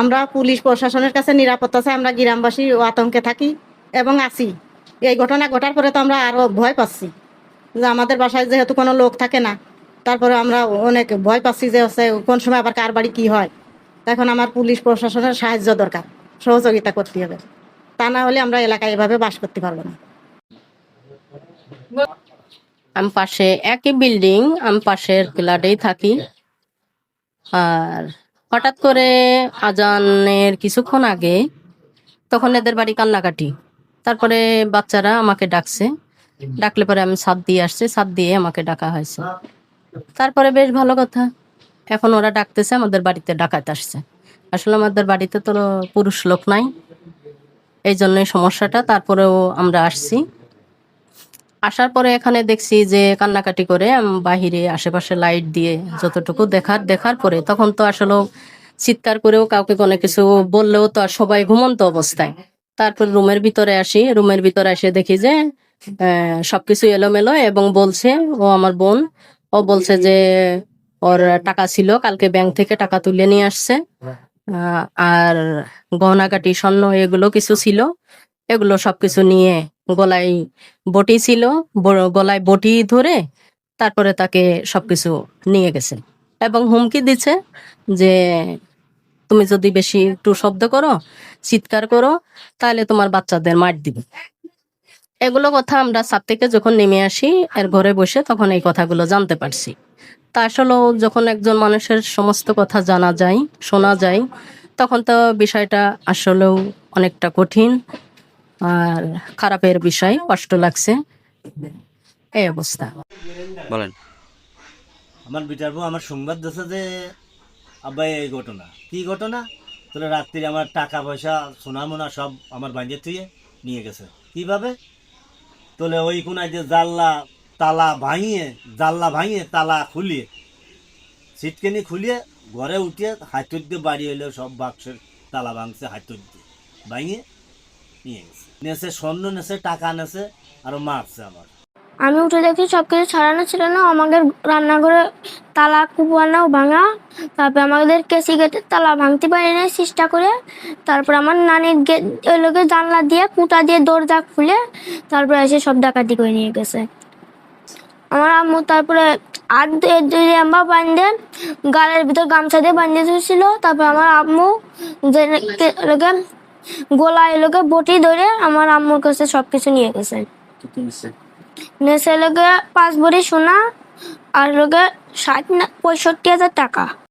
আমরা পুলিশ প্রশাসনের কাছে নিরাপত্তা চাই। আমরা গ্রামবাসী আতঙ্কে থাকি এবং আছি। এই ঘটনা ঘটার পরে তো আমরা আরও ভয় পাচ্ছি যে আমাদের বাসায় যেহেতু কোনো লোক থাকে না, তারপরে আমরা অনেক ভয় পাচ্ছি যে হচ্ছে কোন সময় আবার কার বাড়ি কী হয়। এখন আমার পুলিশ প্রশাসনের সাহায্য দরকার, সহযোগিতা করতে হবে। তা না হলে আমরা এলাকায় এভাবে বাস করতে পারবো না। আমি পাশে একই বিল্ডিং, আমি পাশের ফ্ল্যাটেই থাকি। আর হঠাৎ করে আজানের কিছুক্ষণ আগে তখন এদের বাড়ি কান্নাকাটি। তারপরে বাচ্চারা আমাকে ডাকছে, ডাকলে পরে আমি ছাদ দিয়ে আসছি, ছাদ দিয়ে আমাকে ডাকা হয়েছে। তারপরে বেশ ভালো কথা, এখন ওরা ডাকতেছে আমাদের বাড়িতে ডাকাতে আসছে। আসলে আমাদের বাড়িতে তো পুরুষ লোক নাই, এই জন্যই সমস্যাটা। তারপরেও আমরা আসছি, আসার পরে এখানে দেখছি যে কান্নাকাটি করে বাহিরে আশেপাশে লাইট দিয়ে যতটুকু দেখার পরে তখন তো আসলে চিৎকার করেও কাউকে কোনো কিছু বললেও তো আর সবাই ঘুমন্ত অবস্থায়। তারপর রুমের ভিতরে আসি, রুমের ভিতরে এসে দেখি যে সবকিছু এলোমেলো, এবং বলছে ও আমার বোন, ও বলছে যে ওর টাকা ছিল, কালকে ব্যাংক থেকে টাকা তুলে নিয়ে আসছে। আর গহনাগাটি স্বর্ণ এগুলো কিছু ছিল, এগুলো সবকিছু নিয়ে গলায় বটি ছিল, গলায় বটি ধরে তারপরে তাকে সবকিছু নিয়ে গেছে এবং হুমকি দিচ্ছে যে তুমি যদি বেশি একটু শব্দ করো, চিৎকার করো, তাহলে তোমার বাচ্চাদের মার দিবে। এগুলো কথা আমরা ছাদ থেকে যখন নেমে আসি এর ঘরে বসে তখন এই কথাগুলো জানতে পারছি। তা আসলেও যখন একজন মানুষের সমস্ত কথা জানা যায়, শোনা যায়, তখন তো বিষয়টা আসলেও অনেকটা কঠিন আর খারাপের বিষয়, কষ্ট লাগছে, এই অবস্থা। বলেন। আমার বিটার বউ আমার সংবাদ দিচ্ছে যে আব্বাই এই ঘটনা। কি ঘটনা? তোরা রাত্রি আমার টাকা পয়সা সোনা মোনা সব আমার বাঁধিয়ে থুয়ে নিয়ে গেছে। কিভাবে? তোলে ওই কোনায় যে জাল্লা ভাঙিয়ে তালা খুলিয়ে সিটকেনি খুলিয়ে ঘরে উঠিয়ে হাতুর দিয়ে বাড়ি এলো, সব বাক্সের তালা ভাঙছে, হাতুর দিয়ে ভাঙিয়ে নিয়ে গেছে। নেছে স্বর্ণ নেছে, টাকা নেছে, আরো মারছে আমার। আমি উঠে দেখি সবকিছু ছাড়ানো ছিল না, আমাদের রান্নাঘরে তালা কুপানো ভাঙা। তারপরে আমাদের কেসি গেটের তালা ভাঙতে পারি না চেষ্টা করে। তারপর আমার নানির ওই লোকে জানলা দিয়ে কুটা দিয়ে দরজা খুলে তারপরে এসে সব ডাকাতি করে নিয়ে গেছে। আমার আম্মু তারপরে আমরা বান্ধে গালের ভিতর গামছা দিয়ে বাঁধিয়ে ধরেছিল। তারপর আমার আম্মু যে গোলায় লোকে বটি ধরে আমার আম্মুর কাছে সবকিছু নিয়ে গেছে। নেছে লোকে 5 ভরি সোনা আর লোকে 65,000 টাকা।